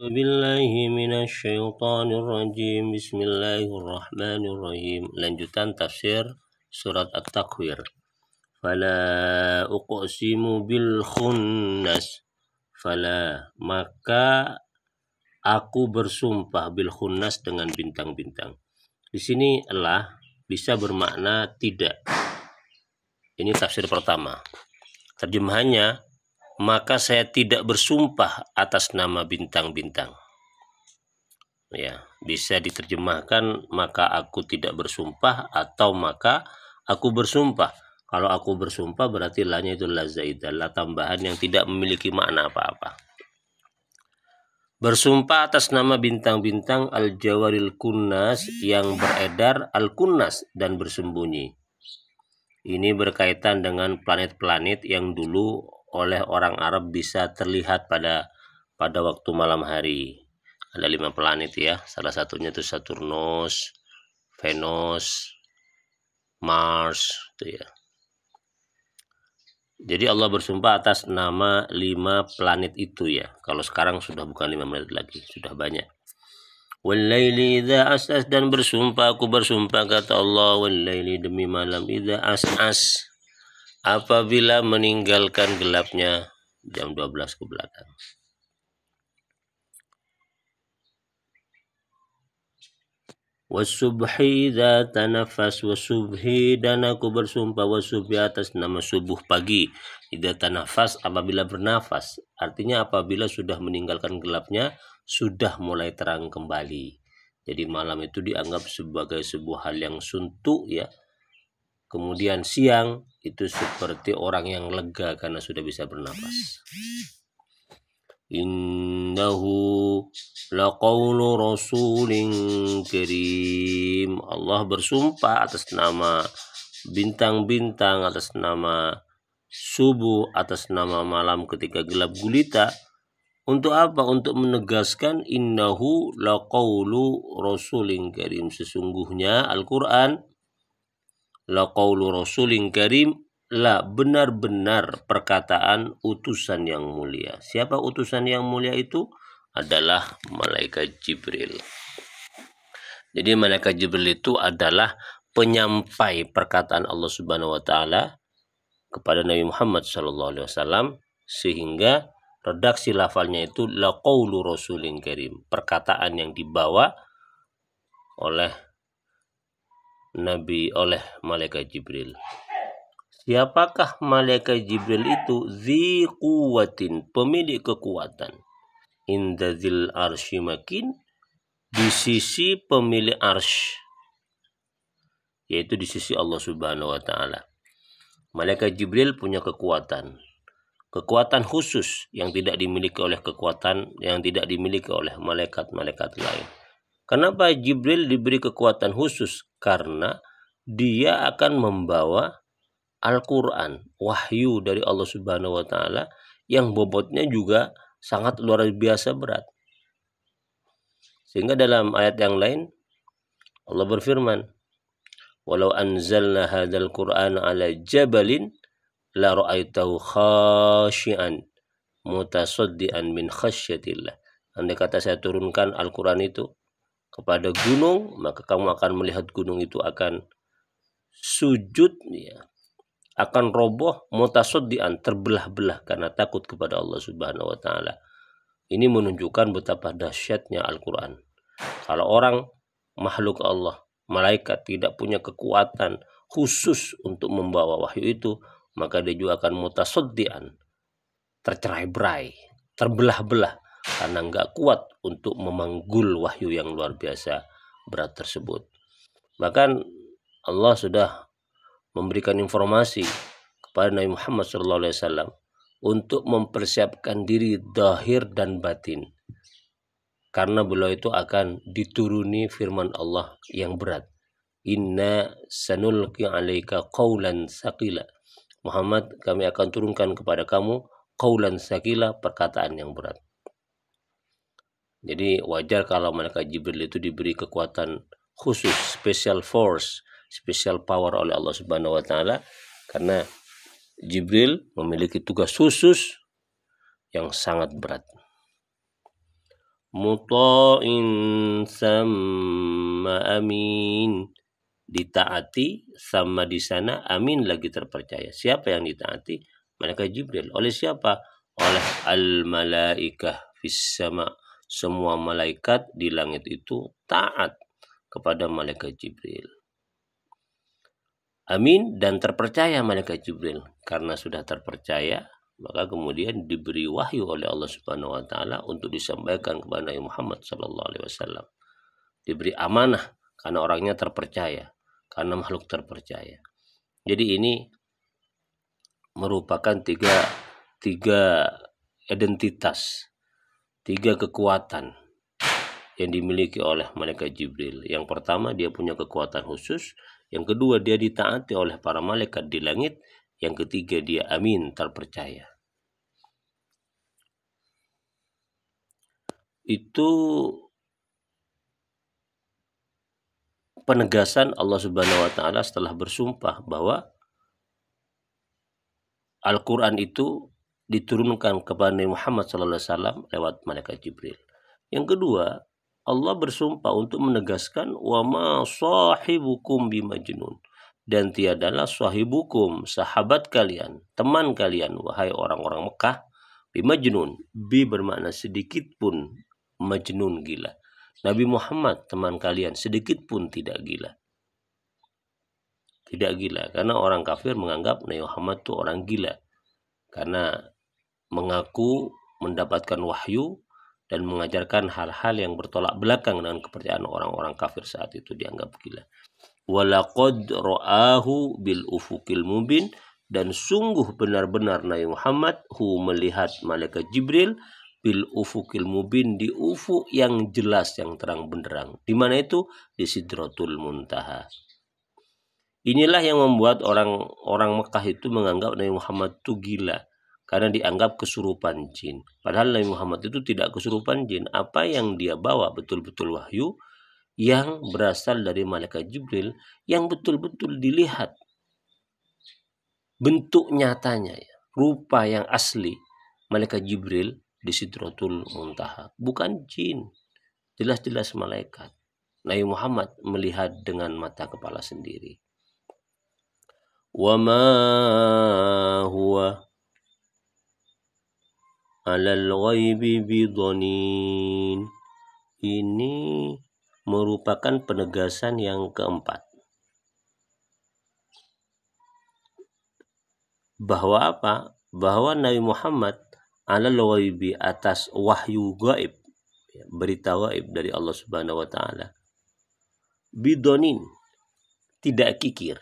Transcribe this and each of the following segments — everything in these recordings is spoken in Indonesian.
Billahi minasyaitonir rajim. Bismillahirrahmanirrahim. Lanjutan tafsir surat At-Takwir. Fala uqsimu bil khunnas. Fala, maka aku bersumpah bil khunnas, dengan bintang-bintang. Di sini Allah bisa bermakna tidak. Ini tafsir pertama. Terjemahannya, maka saya tidak bersumpah atas nama bintang-bintang. Ya, bisa diterjemahkan maka aku tidak bersumpah atau maka aku bersumpah. Kalau aku bersumpah berarti lanya itu la zaidah, la tambahan yang tidak memiliki makna apa-apa. Bersumpah atas nama bintang-bintang al-jawaril kunnas, yang beredar, al-kunnas, dan bersembunyi. Ini berkaitan dengan planet-planet yang dulu oleh orang Arab bisa terlihat pada waktu malam hari. Ada 5 planet ya, salah satunya itu Saturnus, Venus, Mars, itu ya. Jadi Allah bersumpah atas nama 5 planet itu ya. Kalau sekarang sudah bukan 5 planet lagi, sudah banyak. Wal-laili idza as'as, dan bersumpah, aku bersumpah kata Allah, wal-laili, demi malam, idza as'as, apabila meninggalkan gelapnya, jam 12 ke belakang. Wasubhi idza tanafas, wasubhi, dan aku bersumpah wasubhi atas nama subuh pagi, idza tanafas, apabila bernafas, artinya apabila sudah meninggalkan gelapnya, sudah mulai terang kembali. Jadi malam itu dianggap sebagai sebuah hal yang suntuk ya. Kemudian siang itu seperti orang yang lega karena sudah bisa bernafas. Innahu laqawlu rasulin karim. Allah bersumpah atas nama bintang-bintang, atas nama subuh, atas nama malam ketika gelap gulita. Untuk apa? Untuk menegaskan innahu laqawlu rasulin karim. Sesungguhnya Al-Quran laqawlu rasulin karim, la, benar-benar perkataan utusan yang mulia. Siapa utusan yang mulia itu? Adalah malaikat Jibril. Jadi malaikat Jibril itu adalah penyampai perkataan Allah Subhanahu wa taala kepada Nabi Muhammad SAW, sehingga redaksi lafalnya itu laqawlu rasulin karim, perkataan yang dibawa oleh Nabi, oleh malaikat Jibril. Siapakah malaikat Jibril itu? Dzi quwwatin, pemilik kekuatan. Inda dzil arsy makin, di sisi pemilik arsy, yaitu di sisi Allah Subhanahu wa taala. Malaikat Jibril punya kekuatan khusus yang tidak dimiliki oleh malaikat-malaikat lain. Kenapa Jibril diberi kekuatan khusus? Karena dia akan membawa Al-Quran, wahyu dari Allah Subhanahu wa taala, yang bobotnya juga sangat luar biasa berat. Sehingga dalam ayat yang lain Allah berfirman, walau anzalna hadzal qur'ana ala jabalin la ra'aitahu khashi'an mutasaddian min khasyatillah. Andai kata saya turunkan Al-Quran itu kepada gunung, maka kamu akan melihat gunung itu akan sujud ya, akan roboh, mutasaddian, terbelah-belah karena takut kepada Allah Subhanahu wa taala. Ini menunjukkan betapa dahsyatnya Al-Quran. Kalau orang makhluk Allah, malaikat, tidak punya kekuatan khusus untuk membawa wahyu itu, maka dia juga akan mutasaddian, tercerai-berai, terbelah-belah, karena nggak kuat untuk memanggul wahyu yang luar biasa berat tersebut. Bahkan Allah sudah memberikan informasi kepada Nabi Muhammad SAW untuk mempersiapkan diri zahir dan batin, karena beliau itu akan dituruni firman Allah yang berat. Inna sanulqi alaika qawlan saqila. Muhammad, kami akan turunkan kepada kamu qawlan saqila, perkataan yang berat. Jadi wajar kalau malaikat Jibril itu diberi kekuatan khusus, special force, special power oleh Allah Subhanahu wa taala, karena Jibril memiliki tugas khusus yang sangat berat. Muta'in sama amin. Ditaati sama di sana amin lagi terpercaya. Siapa yang ditaati? Malaikat Jibril. Oleh siapa? Oleh al-malaikah fis sama. Semua malaikat di langit itu taat kepada malaikat Jibril. Amin dan terpercaya malaikat Jibril. Karena sudah terpercaya, maka kemudian diberi wahyu oleh Allah Subhanahu wa taala untuk disampaikan kepada Nabi Muhammad sallallahu alaihi wasallam. Diberi amanah karena orangnya terpercaya, karena makhluk terpercaya. Jadi ini merupakan tiga identitas, tiga kekuatan yang dimiliki oleh malaikat Jibril. Yang pertama, dia punya kekuatan khusus. Yang kedua, dia ditaati oleh para malaikat di langit. Yang ketiga, dia amin, terpercaya. Itu penegasan Allah Subhanahu wa taala setelah bersumpah bahwa Al-Quran itu diturunkan kepada Nabi Muhammad SAW lewat malaikat Jibril. Yang kedua, Allah bersumpah untuk menegaskan wa ma sahibukum bimajnun, dan tiadalah sahibukum, sahabat kalian, teman kalian, wahai orang-orang Mekah, bimajnun, bi bermakna sedikit pun, majnun gila. Nabi Muhammad teman kalian sedikit pun tidak gila. Tidak gila, karena orang kafir menganggap Nabi Muhammad itu orang gila karena mengaku mendapatkan wahyu dan mengajarkan hal-hal yang bertolak belakang dengan kepercayaan orang-orang kafir saat itu, dianggap gila. Walaqad ra'ahu bil ufuqil mubin, dan sungguh benar-benar Nabi Muhammad melihat malaikat Jibril bil ufuqil mubin, di ufuk yang jelas, yang terang benderang. Di mana itu? Di Sidratul Muntaha. Inilah yang membuat orang Mekah itu menganggap Nabi Muhammad itu gila, karena dianggap kesurupan jin. Padahal Nabi Muhammad itu tidak kesurupan jin. Apa yang dia bawa betul-betul wahyu yang berasal dari malaikat Jibril, yang betul-betul dilihat bentuk nyatanya, ya, rupa yang asli malaikat Jibril di Sidratul Muntaha. Bukan jin, jelas-jelas malaikat. Nabi Muhammad melihat dengan mata kepala sendiri. Wa ma huwa 'alal ghaibi bidhanin. Ini merupakan penegasan yang keempat. Bahwa apa? Bahwa Nabi Muhammad 'alal ghaibi, atas wahyu gaib, berita gaib dari Allah Subhanahu wa taala. Bidhanin, tidak kikir.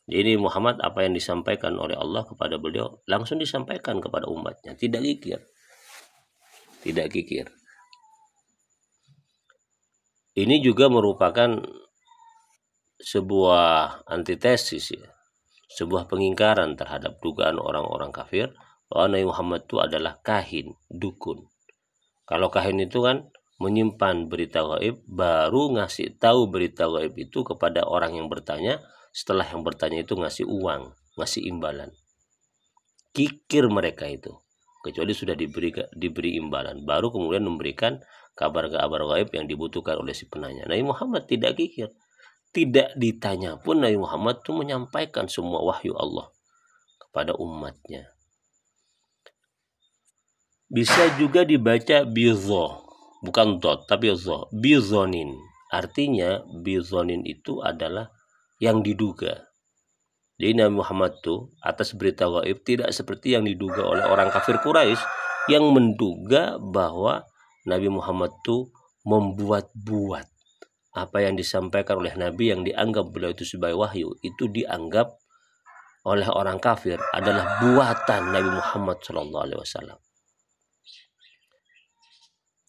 Jadi Muhammad apa yang disampaikan oleh Allah kepada beliau langsung disampaikan kepada umatnya, tidak kikir. Tidak kikir. Ini juga merupakan sebuah antitesis, ya, sebuah pengingkaran terhadap dugaan orang-orang kafir bahwa Nabi Muhammad itu adalah kahin, dukun. Kalau kahin itu kan menyimpan berita gaib, baru ngasih tahu berita gaib itu kepada orang yang bertanya. Setelah yang bertanya itu ngasih uang, ngasih imbalan. Kikir mereka itu, kecuali sudah diberi imbalan, baru kemudian memberikan kabar-kabar gaib yang dibutuhkan oleh si penanya. Nabi Muhammad tidak kikir. Tidak ditanya pun Nabi Muhammad itu menyampaikan semua wahyu Allah kepada umatnya. Bisa juga dibaca bizo, bukan dot tapi zo, bizonin. Artinya bizonin itu adalah yang diduga. Jadi Nabi Muhammad itu atas berita gaib tidak seperti yang diduga oleh orang kafir Quraisy yang menduga bahwa Nabi Muhammad itu membuat-buat. Apa yang disampaikan oleh Nabi yang dianggap beliau itu sebagai wahyu, itu dianggap oleh orang kafir adalah buatan Nabi Muhammad SAW.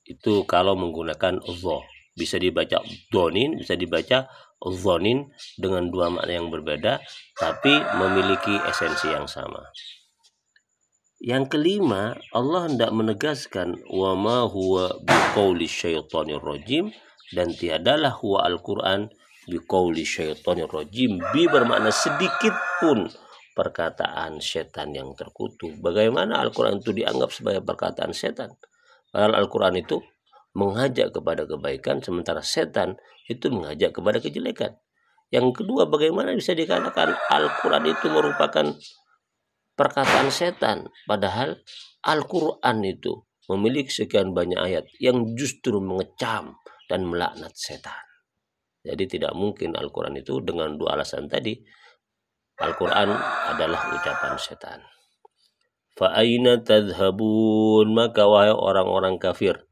Itu kalau menggunakan zo. Bisa dibaca donin, bisa dibaca zonin dengan dua makna yang berbeda, tapi memiliki esensi yang sama. Yang kelima, Allah hendak menegaskan wa ma huwa biqauli syaitonir rajim, dan tiadalah huwa Al-Quran biqauli syaitonir rajim. Bi bermakna sedikit pun perkataan setan yang terkutuk. Bagaimana Al-Quran itu dianggap sebagai perkataan setan? Padahal Al-Quran itu mengajak kepada kebaikan, sementara setan itu mengajak kepada kejelekan. Yang kedua, bagaimana bisa dikatakan Al-Quran itu merupakan perkataan setan, padahal Al-Quran itu memiliki sekian banyak ayat yang justru mengecam dan melaknat setan. Jadi tidak mungkin Al-Quran itu, dengan dua alasan tadi, Al-Quran adalah ucapan setan. Fa'aina tadhabun, maka wahai orang-orang kafir,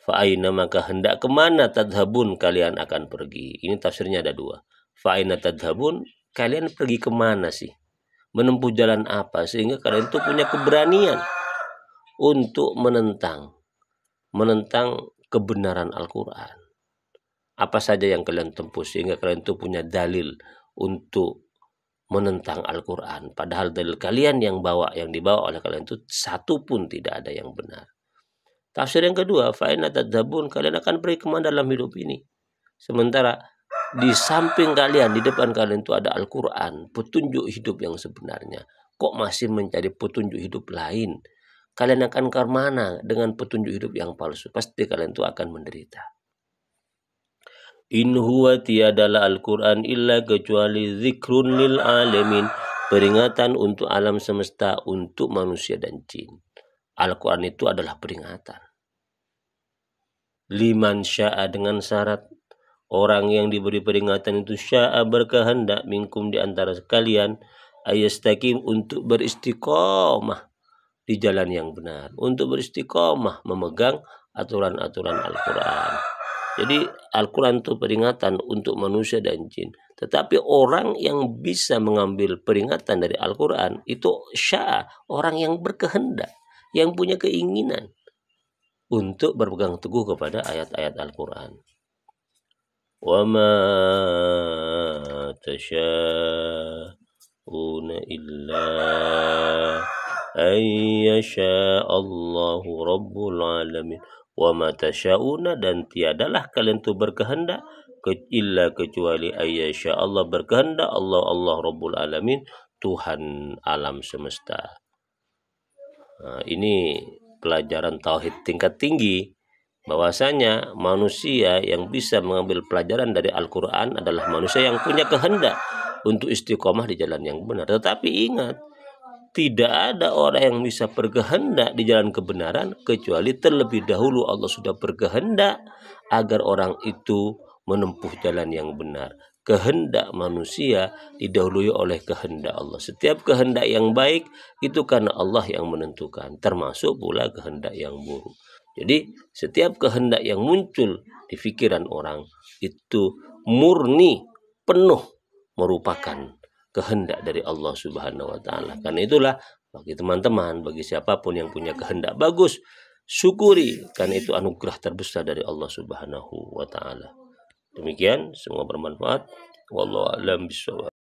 fa'aina, maka hendak kemana tadhabun, kalian akan pergi. Ini tafsirnya ada dua. Fa'aina tadhabun, kalian pergi kemana sih? Menempuh jalan apa sehingga kalian itu punya keberanian untuk menentang kebenaran Al-Quran? Apa saja yang kalian tempuh sehingga kalian itu punya dalil untuk menentang Al-Quran? Padahal dalil kalian yang dibawa oleh kalian itu satu pun tidak ada yang benar. Tafsir yang kedua, fa'ina tadzabun, kalian akan pergi kemana dalam hidup ini? Sementara di samping kalian, di depan kalian itu ada Al-Quran, petunjuk hidup yang sebenarnya. Kok masih mencari petunjuk hidup lain? Kalian akan ke mana dengan petunjuk hidup yang palsu? Pasti kalian itu akan menderita. In huwa, tiadalah Al-Quran illa kecuali zikrun lil alamin, peringatan untuk alam semesta, untuk manusia dan jin. Al-Quran itu adalah peringatan. Liman sya'a, dengan syarat orang yang diberi peringatan itu sya'a, berkehendak, minkum, di antara sekalian, ayastaqim, untuk beristiqomah di jalan yang benar, untuk beristiqomah memegang aturan-aturan Al-Quran. Jadi Al-Quran itu peringatan untuk manusia dan jin. Tetapi orang yang bisa mengambil peringatan dari Al-Quran itu sya'a, orang yang berkehendak, yang punya keinginan untuk berpegang teguh kepada ayat-ayat Al-Quran. Wa ma tasha'una illa ayyasha Allahu Rabbul Alamin. Wa ma tasha'una, dan tiadalah kalian itu berkehendak illa kecuali ayyasha Allah, berkehendak Allah Rabbul Alamin, Tuhan alam semesta. Nah, ini pelajaran tauhid tingkat tinggi, bahwasanya manusia yang bisa mengambil pelajaran dari Al-Quran adalah manusia yang punya kehendak untuk istiqomah di jalan yang benar. Tetapi ingat, tidak ada orang yang bisa berkehendak di jalan kebenaran kecuali terlebih dahulu Allah sudah berkehendak agar orang itu menempuh jalan yang benar. Kehendak manusia didahului oleh kehendak Allah. Setiap kehendak yang baik itu karena Allah yang menentukan, termasuk pula kehendak yang buruk. Jadi setiap kehendak yang muncul di pikiran orang itu murni, penuh, merupakan kehendak dari Allah Subhanahu wa Ta'ala. Karena itulah, bagi teman-teman, bagi siapapun yang punya kehendak bagus, syukuri, karena itu anugerah terbesar dari Allah Subhanahu wa Ta'ala. Demikian, semua bermanfaat. Wallahu a'lam bishawab.